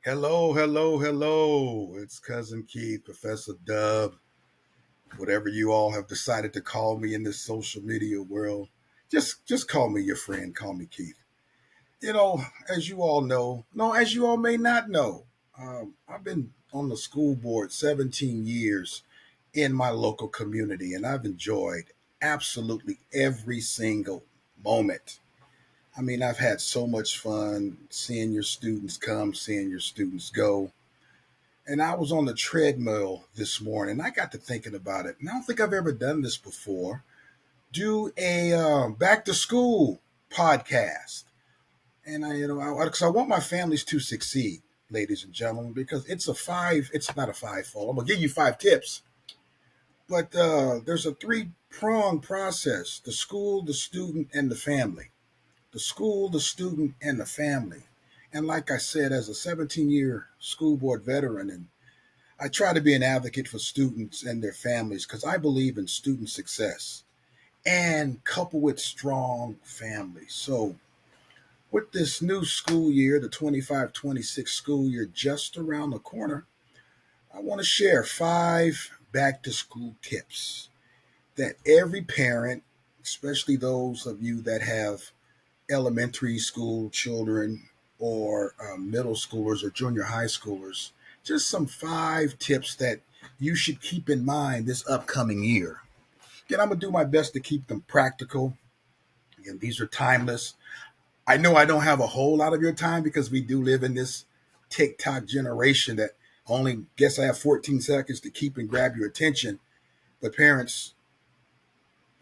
Hello, hello, hello. It's Cousin Keith, Professor Dub, whatever you all have decided to call me in this social media world. Just call me your friend, call me Keith. As you all know, no, as you all may not know, I've been on the school board 17 years in my local community, and I've enjoyed absolutely every single moment. I mean, I've had so much fun seeing your students come, seeing your students go. And I was on the treadmill this morning. I got to thinking about it. And I don't think I've ever done this before. Do a back to school podcast. And because I want my families to succeed, ladies and gentlemen, because it's not a five-fold. I'm going to give you 5 tips. But there's a three-prong process: the school, the student, and the family. The school, the student, and the family. And like I said, as a 17-year school board veteran, and I try to be an advocate for students and their families because I believe in student success and coupled with strong families. So, with this new school year, the 25-26 school year just around the corner, I want to share 5 back to school tips that every parent, especially those of you that have elementary school children or middle schoolers or junior high schoolers, just some 5 tips that you should keep in mind this upcoming year. Again, I'm going to do my best to keep them practical. Again, these are timeless. I know I don't have a whole lot of your time because we do live in this TikTok generation that only guess I have 14 seconds to keep and grab your attention. But parents,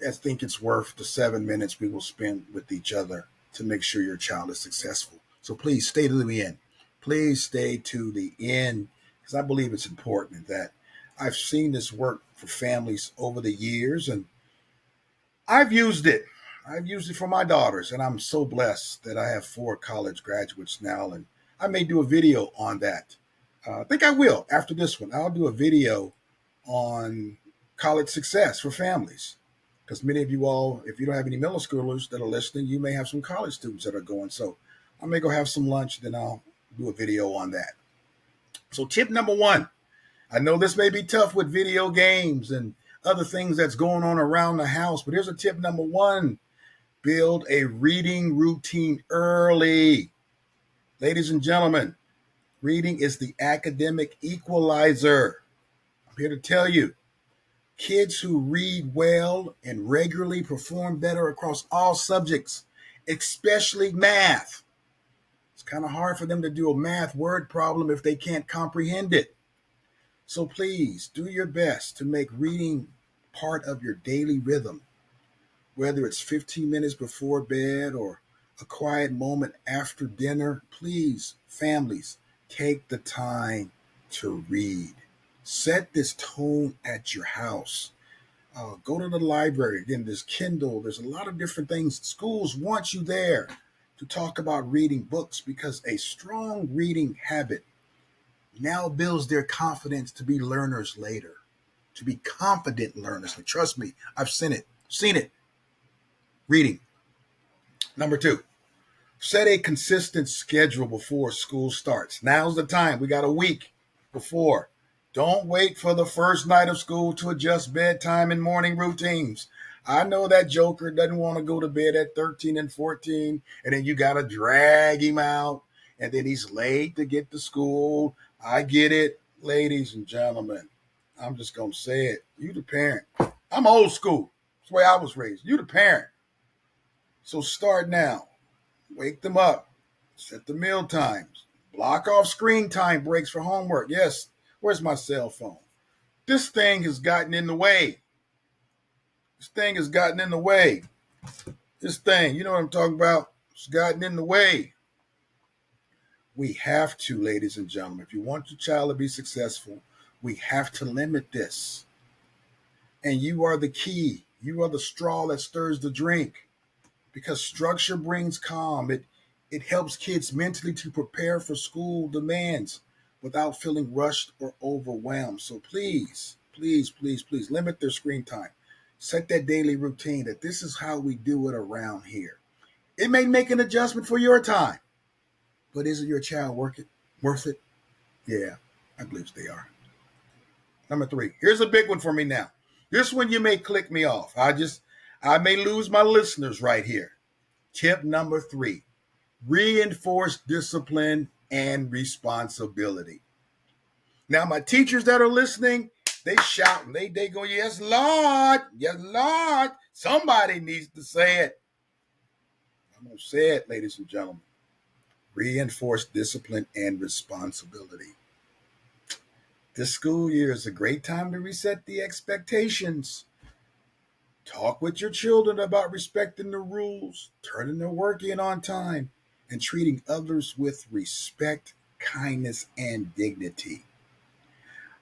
I think it's worth the 7 minutes we will spend with each other to make sure your child is successful. So please stay to the end. Please stay to the end because I believe it's important that I've seen this work for families over the years and I've used it. I've used it for my daughters and I'm so blessed that I have 4 college graduates now and I may do a video on that. I think I will after this one. I'll do a video on college success for families because many of you all, if you don't have any middle schoolers that are listening, you may have some college students that are going. So I may go have some lunch, then I'll do a video on that. So tip number 1, I know this may be tough with video games and other things that's going on around the house, but here's a tip number 1: build a reading routine early. Ladies and gentlemen, reading is the academic equalizer. I'm here to tell you, kids who read well and regularly perform better across all subjects, especially math. It's kind of hard for them to do a math word problem if they can't comprehend it. So please do your best to make reading part of your daily rhythm, whether it's 15 minutes before bed or a quiet moment after dinner. Please, families, take the time to read. Set this tone at your house. Go to the library. Again, there's Kindle. There's a lot of different things. Schools want you there to talk about reading books because a strong reading habit now builds their confidence to be learners later, to be confident learners. And trust me, I've seen it. Reading. Number 2, set a consistent schedule before school starts. Now's the time. We got a week before. Don't wait for the first night of school to adjust bedtime and morning routines. I know that joker doesn't want to go to bed at 13 and 14, and then you got to drag him out, and then he's late to get to school. I get it, ladies and gentlemen. I'm just going to say it. You the parent. I'm old school. That's the way I was raised. You the parent. So start now. Wake them up. Set the meal times. Block off screen time breaks for homework. Yes, where's my cell phone? This thing has gotten in the way. This thing has gotten in the way. This thing, you know what I'm talking about? It's gotten in the way. We have to, ladies and gentlemen, if you want your child to be successful, we have to limit this. And you are the key. You are the straw that stirs the drink because structure brings calm. It helps kids mentally to prepare for school demands without feeling rushed or overwhelmed. So please, please, please, please limit their screen time. Set that daily routine that this is how we do it around here. It may make an adjustment for your time, but is it your child worth it? Yeah, I believe they are. Number three. Here's a big one for me now. This one you may click me off. I may lose my listeners right here. Tip number three. Reinforce discipline and responsibility. Now, my teachers that are listening, they shout and they go, yes, Lord, yes, Lord. Somebody needs to say it. I'm going to say it, ladies and gentlemen. Reinforce discipline and responsibility. This school year is a great time to reset the expectations. Talk with your children about respecting the rules, turning their work in on time, and treating others with respect, kindness, and dignity.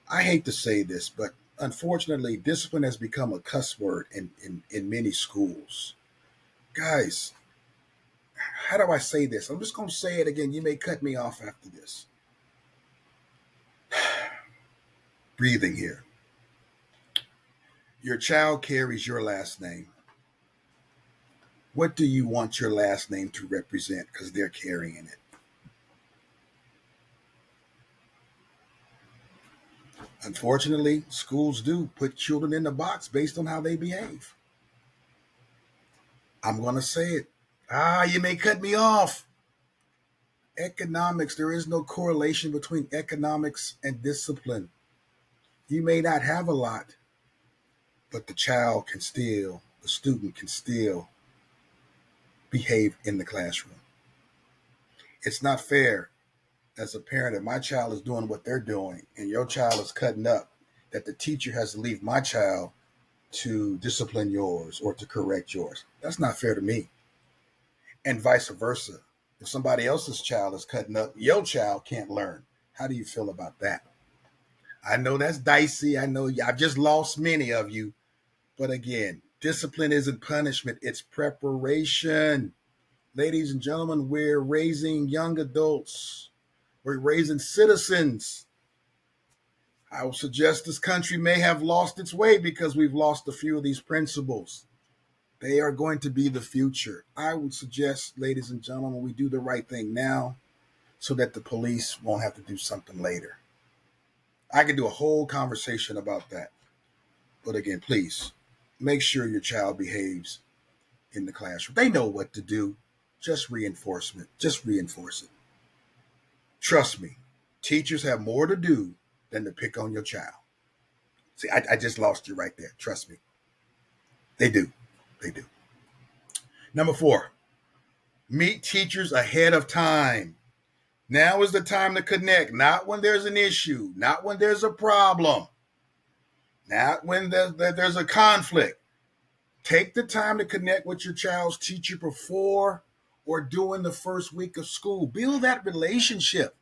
I hate to say this, but unfortunately, discipline has become a cuss word in many schools. Guys, how do I say this? I'm just going to say it again. You may cut me off after this. Breathing here. Your child carries your last name. What do you want your last name to represent? Because they're carrying it. Unfortunately, schools do put children in the box based on how they behave. I'm going to say it. You may cut me off. Economics, there is no correlation between economics and discipline. You may not have a lot, but the student can still behave in the classroom. It's not fair as a parent if my child is doing what they're doing and your child is cutting up, that the teacher has to leave my child to discipline yours or to correct yours. That's not fair to me. And vice versa. If somebody else's child is cutting up, your child can't learn. How do you feel about that? I know that's dicey. I know I've just lost many of you. But again, discipline isn't punishment, it's preparation. Ladies and gentlemen, we're raising young adults. We're raising citizens. I would suggest this country may have lost its way because we've lost a few of these principles. They are going to be the future. I would suggest, ladies and gentlemen, we do the right thing now so that the police won't have to do something later. I could do a whole conversation about that. But again, please make sure your child behaves in the classroom. They know what to do. Just reinforcement. Just reinforce it. Trust me, teachers have more to do than to pick on your child. See, I just lost you right there. Trust me. They do. They do. Number four, meet teachers ahead of time. Now is the time to connect, not when there's an issue, not when there's a problem, not when there's a conflict. Take the time to connect with your child's teacher before or during the first week of school. Build that relationship,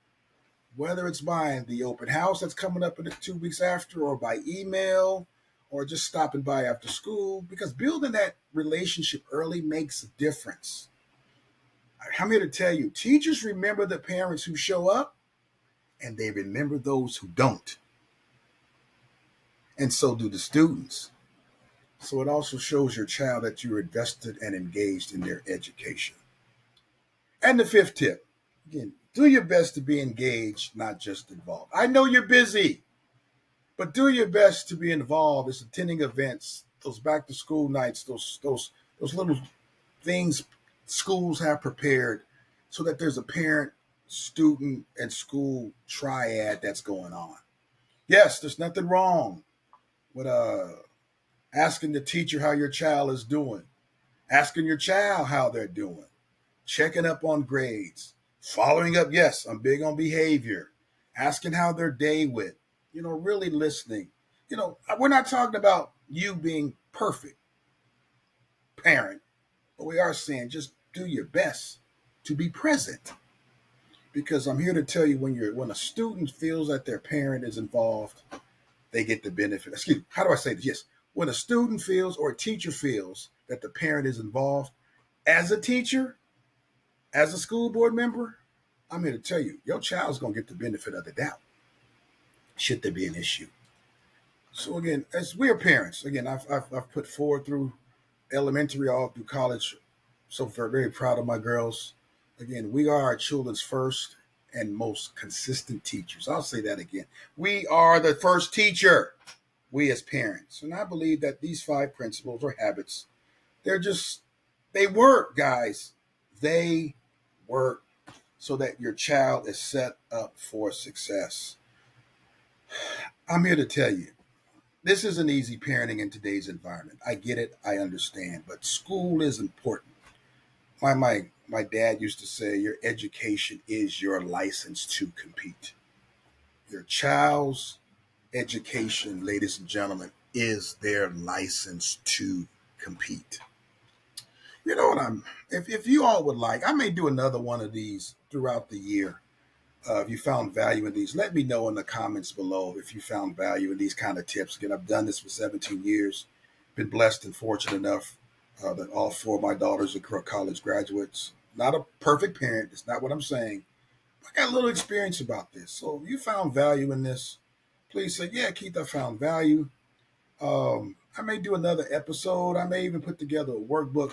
whether it's by the open house that's coming up in the 2 weeks after, or by email, or just stopping by after school, because building that relationship early makes a difference. I'm here to tell you, teachers remember the parents who show up, and they remember those who don't. And so do the students. So it also shows your child that you're invested and engaged in their education. And the fifth tip, again, do your best to be engaged, not just involved. I know you're busy, but do your best to be involved. It's attending events, those back to school nights, those little things schools have prepared so that there's a parent, student, and school triad that's going on. Yes, there's nothing wrong with asking the teacher how your child is doing, asking your child how they're doing, checking up on grades, following up. Yes, I'm big on behavior, asking how their day went, really listening. We're not talking about you being perfect parent, but we are saying just do your best to be present. Because I'm here to tell you, when a student feels that their parent is involved, they get the benefit. Excuse me, how do I say this? Yes. When a student feels or a teacher feels that the parent is involved, as a teacher, as a school board member, I'm here to tell you, your child's going to get the benefit of the doubt, should there be an issue. So again, as we're parents, again, I've put forward through elementary all through college. So very, very proud of my girls. Again, we are our children's first. and most consistent teachers. I'll say that again. We are the first teacher, we as parents. And I believe that these 5 principles or habits, they're just, they work, guys. They work so that your child is set up for success. I'm here to tell you, this isn't easy parenting in today's environment. I get it, I understand, but school is important. My dad used to say, your education is your license to compete. Your child's education, ladies and gentlemen, is their license to compete. You know what if you all would like, I may do another one of these throughout the year. If you found value in these, let me know in the comments below if you found value in these kind of tips. Again, I've done this for 17 years, been blessed and fortunate enough that all 4 of my daughters are college graduates. Not a perfect parent, that's not what I'm saying. I got a little experience about this. So if you found value in this, please say, yeah, Keith, I found value. I may do another episode. I may even put together a workbook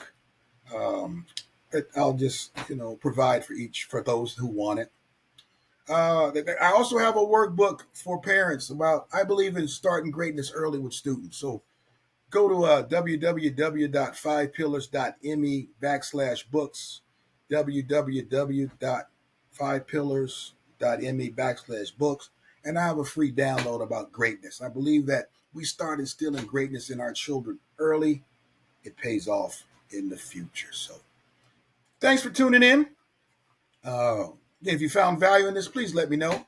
that I'll just, provide for those who want it. I also have a workbook for parents about, I believe in starting greatness early with students. So go to www.5pillars.me/books, www.5pillars.me/books, and I have a free download about greatness. I believe that we start instilling greatness in our children early. It pays off in the future. So thanks for tuning in. If you found value in this, please let me know.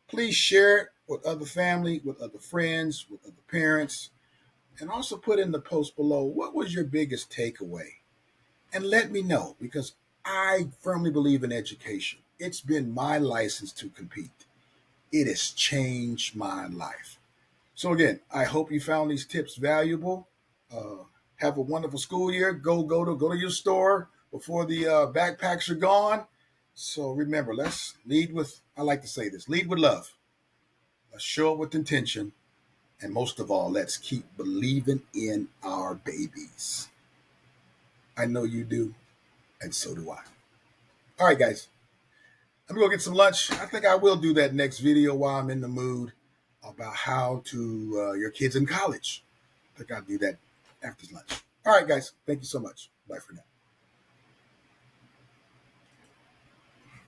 Please share it with other family, with other friends, with other parents, and also put in the post below, what was your biggest takeaway? And let me know, because I firmly believe in education. It's been my license to compete. It has changed my life. So again, I hope you found these tips valuable. Have a wonderful school year. Go to your store before the backpacks are gone. So remember, let's lead with, I like to say this, lead with love. Let's show it with intention. And most of all, let's keep believing in our babies. I know you do, and so do I. All right, guys. I'm going to go get some lunch. I think I will do that next video while I'm in the mood about how to your kids in college. I think I'll do that after lunch. All right, guys. Thank you so much. Bye for now.